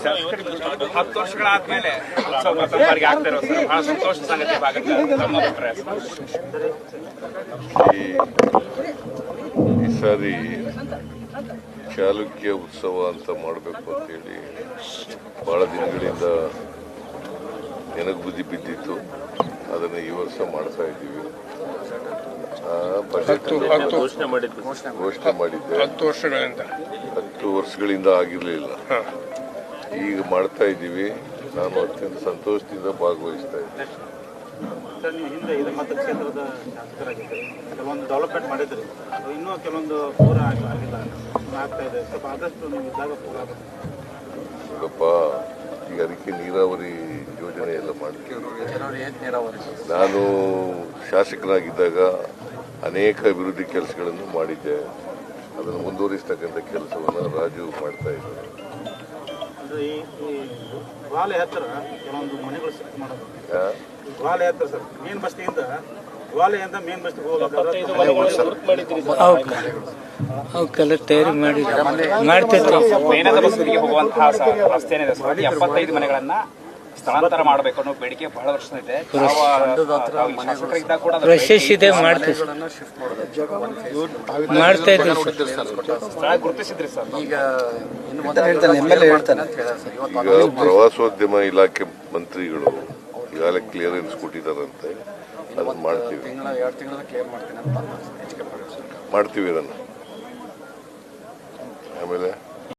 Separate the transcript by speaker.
Speaker 1: 10 ವರ್ಷಗಳಾದ್ಮೇಲೆ ಉತ್ಸವ ಪ್ರಥಮ ಬಾರಿಗೆ ಆಗ್ತಾ ಇರೋ ಸರ್ ಬಹಳ ಸಂತೋಷ ಸಂಗತಿ ಭಾಗಕ್ಕೆ ತಮ್ಮ ಅಭಿಪ್ರಾಯ.
Speaker 2: ಈ ಸಾರಿ ಚಾಲುಕ್ಯ ಉತ್ಸವ ಅಂತ ಮಾಡಬೇಕು ಅಂತೇಳಿ ಬಹಳ ದಿನಗಳಿಂದ ನನಗೆ ಬುದ್ಧಿ ಬಿದ್ದಿತ್ತು. ಅದನ್ನು ಈ ವರ್ಷ ಮಾಡ್ತಾ ಇದ್ದೀವಿ. ಘೋಷಣೆ ಮಾಡಿದ್ದೆ 10 ವರ್ಷಗಳಿಂದ ಆಗಿರಲಿಲ್ಲ. ಈಗ ಮಾಡ್ತಾ ಇದ್ದೀವಿ. ನಾನು ಅತ್ಯಂತ ಸಂತೋಷದಿಂದ ಭಾಗವಹಿಸ್ತಾ ಇದ್ದೀನಿ.
Speaker 3: ಸರ್, ನೀವು ಹಿಂದೆ ಇದು ಮತಕ್ಷೇತ್ರದ ಶಾಸಕರಾಗಿದ್ದರು, ಕೆಲವೊಂದು ಡೆವಲಪ್ಮೆಂಟ್ ಮಾಡಿದ್ರಿ, ಇನ್ನೂ ಕೆಲವೊಂದು ಪೂರ ಆಗಿಲ್ಲ, ಆಗ್ತಾ ಇದೆ. ಸ್ವಲ್ಪ ಆದಷ್ಟು ನೀವು ಇದ್ದಾಗ ಪೂರ
Speaker 2: ನೋಡಪ್ಪ, ಈಗ ಅದಕ್ಕೆ ನೀರಾವರಿ ಯೋಜನೆ ಎಲ್ಲ ಮಾಡ್ತೀವಿ. ನಾನು ಶಾಸಕನಾಗಿದ್ದಾಗ ಅನೇಕ ಅಭಿವೃದ್ಧಿ ಕೆಲಸಗಳನ್ನು ಮಾಡಿದ್ದೆ. ಅದನ್ನು ಮುಂದುವರಿಸ್ತಕ್ಕಂಥ ಕೆಲಸವನ್ನು ರಾಜು ಮಾಡ್ತಾ ಇದ್ದಾರೆ.
Speaker 3: ಈ ವಾಲೆ ಹತ್ತಿರ ಕೆಲವೊಂದು ಮನೆಗಳು ಶಿಫ್ಟ್ ಮಾಡೋದು, ವಾಲೆ ಹತ್ತಿರ ಸರ್ ಮೇನ್ ಬಸ್ತಿಯಿಂದ ವಾಲೆಯಿಂದ ಮೇನ್ ಬಸ್ತಿಗೆ
Speaker 4: ಅವಕ್ಕೆಲ್ಲ ತಯಾರಿ ಮಾಡ್ತಿದ್ರು.
Speaker 1: ಮೇನದ ಬಸ್ತಿಗೆ ಹೋಗುವಂತಹ ರಸ್ತೆ ಏನಿದೆ ಸರ್, 75 ಮನೆಗಳನ್ನ ಸ್ಥಳಾಂತರ ಮಾಡಬೇಕು ಅನ್ನೋ ಬೇಡಿಕೆ ಬಹಳ ವರ್ಷ ಇದೆ.
Speaker 4: ಪ್ರೊಸೆಸ್ ಇದೆ, ಮಾಡ್ತಾ ಇದ್ವಿ
Speaker 1: ಸ್ಥಳ ಗುರುತಿಸಿದ್ರಿ ಸರ್.
Speaker 2: ಈಗ ಪ್ರವಾಸೋದ್ಯಮ ಇಲಾಖೆ ಮಂತ್ರಿಗಳು ಈಗಾಗಲೇ ಕ್ಲಿಯರೆನ್ಸ್ ಕೊಟ್ಟಿದ್ದಾರಂತೆ. ಅದನ್ನು ಮಾಡ್ತೀವಿ ಅದನ್ನು. ಆಮೇಲೆ